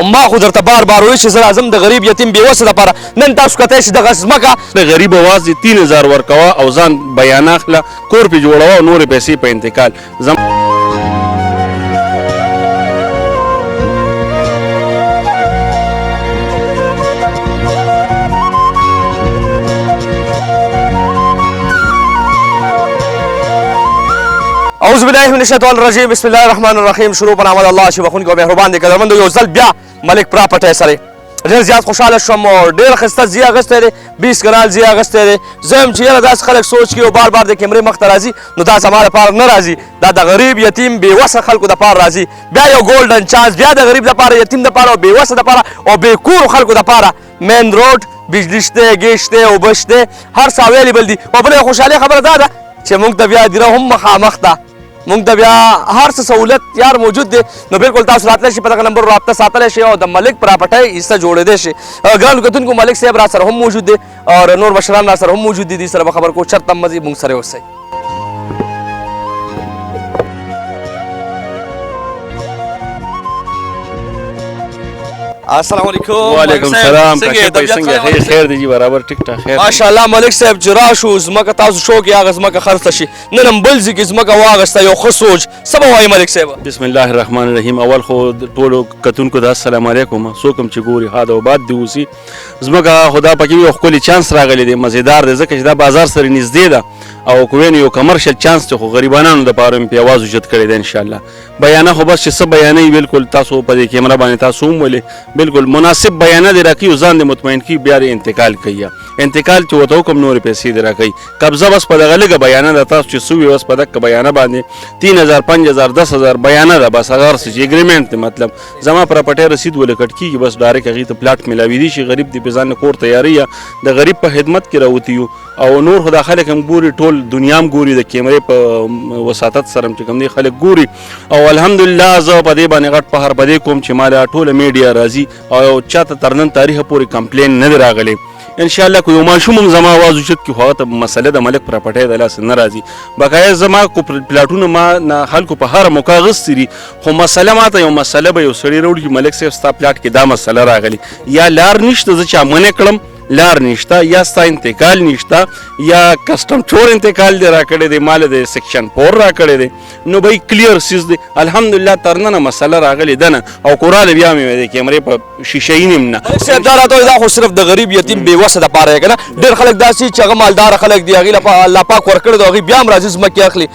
ما خو درته بار بار وایي چې زه راځم د غریب یتیم بېوسه دپاره نن تاسو کتای شئ دغه ځمکه د غریب اواز دې 3000 ورکوه او ځان بیان اخله کور پې جوړوه او نورې پیسې په انتقال اعوذ بالله من الشیطان الرجیم بسم الله الرحمن الرحیم شروع په نام د الله چې بخونکی او مهربان دی قدرمندو یو ځل بیا ملک پراپرټۍ سره ډېر زیات خوشحاله شوم او ډېر ښایسته زی اخیستی دی 20 کنال زی اخیستی دی زه یم چې یاره داسې خلک سوچ کوي او بار بار د کیمرې مخ ته راځي نو دا زما لپاره نه راځي دا د غریب یتیم بېوسه خلکو دپاره راځي بیا یو ګولډن چانس بیا د غریب دپاره یتیم دپاره او بېوسه دپاره او بېکورو خلکو دپاره مین روډ بجلی شته ګیس شته اوبه شته هر څه اویلیبل دي او بله خوشحالۍ خبره دا ده چې موږ ته بیا دیره هم مخامخ ده موږ ته بیا هر څه سهولت یار موجود دی نو بالکل تاسو راتلی شئ په دغه نمبر رابطه ساتلی شئ او د ملک پراپرټۍ حصه جوړېدی شي ګرانو کتونکو ملک صاحب را سره هم موجود دی او نور مشران را سره هم موجود دي دې سره به خبر کوو چرته هم مزي موږ سره اوسئ السلام علیکم وعلیکم السلام څنګه خیر دی جی برابر ټیک ټاک خیر ماشاءالله ملک صاحب چې راشو ځمکه تاسو شوق یې هغه ځمکه خرڅه شي نن هم بل ځای کې ځمکه واخیسته یو ښه سوچ څه به وایي ملک صاحب بسم الله الرحمن الرحیم اول خو ټولو کتونکو ته السلام علیکم څوک هم چې ګوري ښاد او باد دې اوسي ځمکه خو دا پکې یو ښکلی چانس راغلی دی مزیدار دی ځکه چې دا بازار سره نږدې ده او کوین یو کمرشل چانس ته خو غریبانو دپاره مې په اواز اوچت کړی دی انشاءالله بیانه خو بس چې څه بیانوي بالکل تاسو په دې کیمره باندې تاسو هم ولې بالکل مناسب بیانه دې راکوي او ځان دې مطمئن کړي بیا دې انتقال کوي انتقال چې ورته وکړم نورې پیسې دې راکوي قبضه بس په دغه لږه بیانه ده تاسو چې څه وي بس په دغه بیانه باندې 3000 5000 10000 بیانه ده بس هغه هر څه چې اګریمنټ دی مطلب زما پراپرټۍ رسید ولې کټ کېږي بس ډایرکټ هغې ته پلاټ میلاویدي شي غریب دې په ځان کور تیاری یا د غریب په خدمت کې راوتي یو او نور خو دا خلک هم ګوري ټول دنیا هم ګوري د کیمرې په وساطت سره چې کوم دی خلک ګوري او الحمدلله زه په دې باندې غټ فخر په دې کوم چې ما دا ټوله میډیا راځي او چاته تر نن تاریخه پورې کمپلین نه دی راغلی انشاءالله که یو ماشوم هم زما اواز اوچت کړي خو هغه ته مسله د ملک پراپرټۍ د لاسه نه راځي بقایا زما پلاټونه ما خلکو په هره موقع اخیستي دي خو مسله ماته یو مسله به یو سړي راوړي چې ملک صاحب ستا پلاټ کې دا مسله راغلي یا لار نشته زه چا منع کړم لار نشته یا ستا انتقال نشته یا کسټم چور انتقال دی راکړی دی مال د سیکشن 4 راکړی دی نو به کلیر سیز دی الحمدلله تر ننه مسله راغلې ده نه او کوراله بیا مې د کیمرې په شیشه یې نیم نه صاحب دا راته دا خو صرف د غریب یتیم بېوسه دپاره یې که نه ډېر خلک داسې چې هغه مالداره خلک دي هغې الله پاک ورکړی دی هغوی بیا هم راځي ځمکې اخلي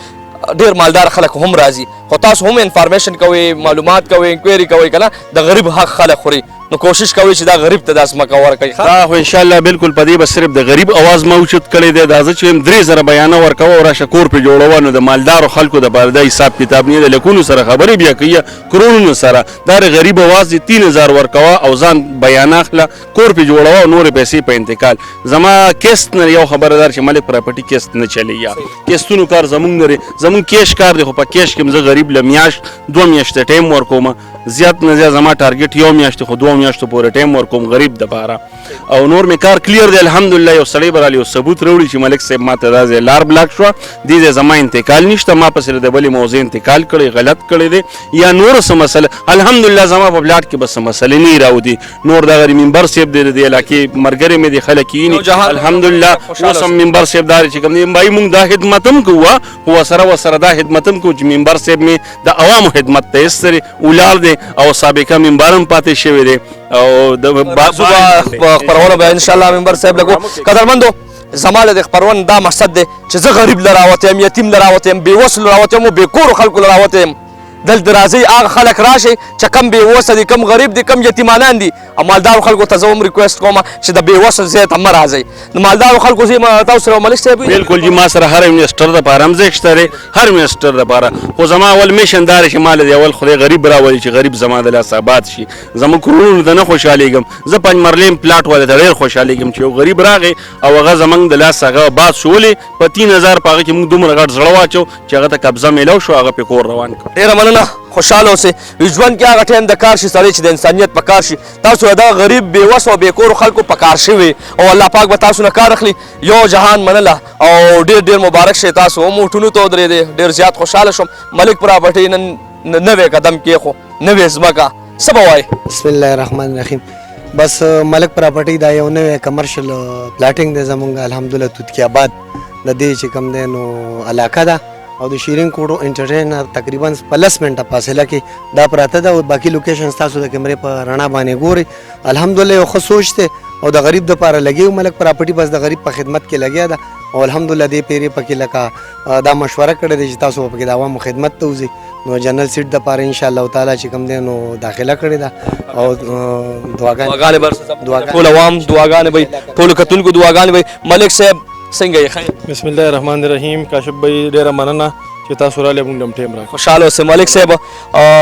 ډېر مالدار خلک هم راځي خو تاسو هم انفارمیشن کوئ معلومات کوئ انکوایري کوئ که نه د غریب حق خلک خوري نو کوشش کوئ چې دا غریب ته دا ځمکه ورکوي دا خو انشاءالله بالکل په دې به صرف د غریب اواز ما اوچت کړی دی دا زه چې یم 3000 بیانه ورکوه او راشه کور پرې جوړوه نو د مالدارو خلکو دپاره دا حساب کتاب نه د لکونو سره خبرې بیا کوي کرونو سره دا د غریب اواز دې 3000 ورکوه او ځان بیانه اخله کور پرې جوړوه او نورې پیسې په انتقال زما کیسټ نه یو خبردار چې ملک پراپرټي کیسټ نه چلی یا کیسټونو کار زمونږ نه دی زمونږ کیش کار دی خو په کیش کې زه غریب له میاشت 2 میاشتې ټایم ورکوم زیات نه زیات زما ټارګټ یو میاشت خو 2 میاشتو پورې ټایم ورکوم غریب دپاره او نور مې کار کلیر دی الحمدلله یو سړی به رالي یو ثبوت راوړي چې ملک صاحب ماته دا ځای لار بلاک شوه دې ځای زما انتقال نشته ما پسې د بلې موضوع انتقال کړی غلط کړی دی یا نور څه مسله الحمدلله زما په پلاټ کې بس مسلې نه راودي نور دغه منبر صاحب دی د علاقې ملګري مې د خلک ییني الحمدلله اوس هم منبر صاحب دار چې کوم دی بای مونږ دا خدمت هم کوو خو سره دا خدمت هم کوو چې منبر صاحب مې د عوامو خدمت ته ایسترې ولاړ دی او سابقه منبر هم پاتې شوی دی او د خپرونه به انشاءالله منبر صاحب لګو قدرمندو زما د خپرون دا مقصد دی چې زه غریب له راوتی یم یتیم له راوتی یم بېوسو له راوتی یم او بېکورو خلکو له راوتی یم دلته راځئ هغه خلک راشئ چې کم بېوسه دي کم غریب دي کم یتیمانان دي او مالدارو خلکو ته زه هم ریکویسټ کوم چې د بېوسه ځای ته مه راځئ د مالدارو خلکو ځای تاسو سره ملک صاحب بالکل جي ما سره هر انویسټر دپاره هم ځای شته دی هر انویسټر دپاره خو زما اول میشن دا دی چې ما له دې اول خدای غریب راولي چې غریب زما د لاسه آباد شي زموږ کورونو ته نه خوشحالېږم زه 5 مرلیم پلاټ والے ته ډېر خوشحالېږم چې یو غریب راغی او هغه زموږ د لاسه هغه آباد شو ولې په 3000 په هغه کې موږ دومره غټ زړه واچو چې هغه ته قبضه میلاو شو هغه پې کور روان کړ ډېره مننه خوشحاله اوسئ ژوند کې هغه ټایم د کار شي سړی چې د انسانیت په کار شي تاسو دغه غریب بېوسو او بېکورو خلکو په کار شوي او الله پاک به تاسو نه کار اخلي یو جهان منله او ډېر ډېر مبارک شئ تاسو هم موټونو ته ودرېدې ډېر زیات خوشحاله شوم ملک پراپرټۍ نن نوی قدم کېښو نوې ځمکه څه به وایې؟ بسم الله الرحمن الرحیم. بس ملک پراپرټي دا یو نوی کمرشل پلاټینګ دی زمونږ الحمدلله توتکي آباد د دې چې کوم دی نو علاقه ده او د شیرین کوټو انټرټینر تقریبا په 10 منټه فاصله کې دا پراته ده او باقي لوکیشن تاسو د کیمرې په رڼا باندې ګوري. الحمدلله یو ښه سوچ دی او د غریب دپاره لګي ملک پراپرټي بس د غریب په خدمت کې لګیا ده او الحمدلله دې پیرې پکې لکه دا مشوره کړې ده چې تاسو پکې د عوامو خدمت ته وځئ نو جنرال سیټ دپاره انشاءالله تعالی چې کوم دی نو داخله کړې ده او دعاګانې به ټول عوام دعاګانې به ټولو کتونکو دعاګانې به. ملک صاحب څنګه یې ښه؟ بسم الله الرحمن الرحیم. کاشف بھائی ډیره مننه چې تاسو راغلئ موږ هم ټیم راکړو. خوشحاله اوسئ. ملک صاحب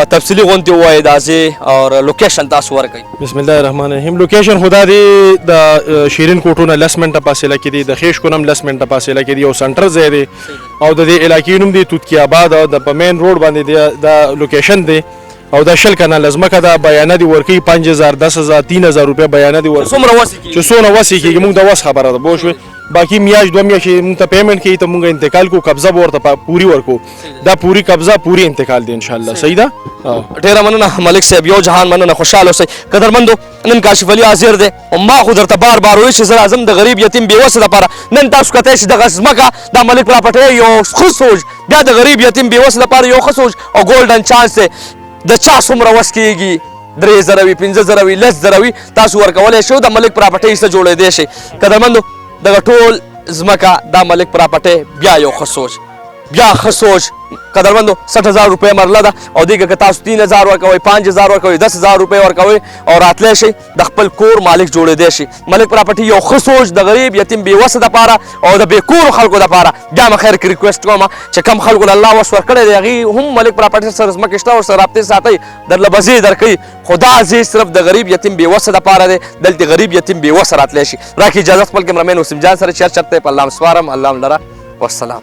تفصیلي غونډې ووایئ دا ځای او لوکیشن تاسو ورکړئ. بسم الله الرحمن الرحیم. لوکیشن خدا دی د شیرین کوټو نه 10 منټه فاصله کې دی، د خیش کو نه 10 منټه فاصله کې دی او سنټر ځای دی او د دې علاقې نوم دی توتکي آباد او د پمین روډ باندې دی دا لوکیشن دی او دا شل کنه لازمکه دا بیانه دی ورکی 5000 10000 3000 روپیا بیانه دی ورکی څومره وسی کیږي چې څونه وسی کیږي موږ د وس خبره ده بو شو باقی میاش دوه میاشتې موږ ته پیمنٹ کوي ته موږ انتقال کو قبضه ورته پوری ورکو دا پوری قبضه پوری انتقال دی ان شاء الله. صحیح ده. ډیره مننه ملک صاحب، یو جهان مننه. خوشحاله اوسئ قدرمندو. نن کاشف علي حاضر دی او ما خو درته بار بار وایي چې زه راځم د غریب یتیم بېوسه دپاره. نن تاسو کتئ چې دغه ځمکه دا ملک پراپرټۍ یو ښه سوچ بیا د غریب یتیم بېوسه لپاره یو ښه سوچ او ګولډن چانس دی. د چا څومره وس کېږي 3000 وي 5000 وي 10000 وي تاسو ورکولی شو د ملک پراپرټۍ څه جوړېدی شي. قدرمندو دغه ټول ځمکه دا ملک پراپرټۍ بیا یو ښه سوچ بیا ښه سوچ. قدرمندو 60000 روپۍ مرله ده او دې که تاسو 3000 ورکوئ 5000 ورکوئ 10000 روپۍ ورکوئ او راتلی شئ د خپل کور مالک جوړېدی شي. ملک پراپرټي یو ښه سوچ د غریب یتیم بېوسه دپاره او د بې کورو خلکو دپاره. بیا مې خیر کې ریکویسټ کوم چې کم خلکو له الله وس ورکړی دی هغې هم ملک پراپرټي سره ځمکې شته ورسره رابطې ساتئ درله به ځای درکوي. خو دا ځای صرف د غریب یتیم بېوسه دپاره دی. دلته غریب یتیم بېوسه راتلی شي. راکړي اجازه خپل کیمرامین وسیم جان سره چرچرته په الله م سپارم. الله م لره والسلام.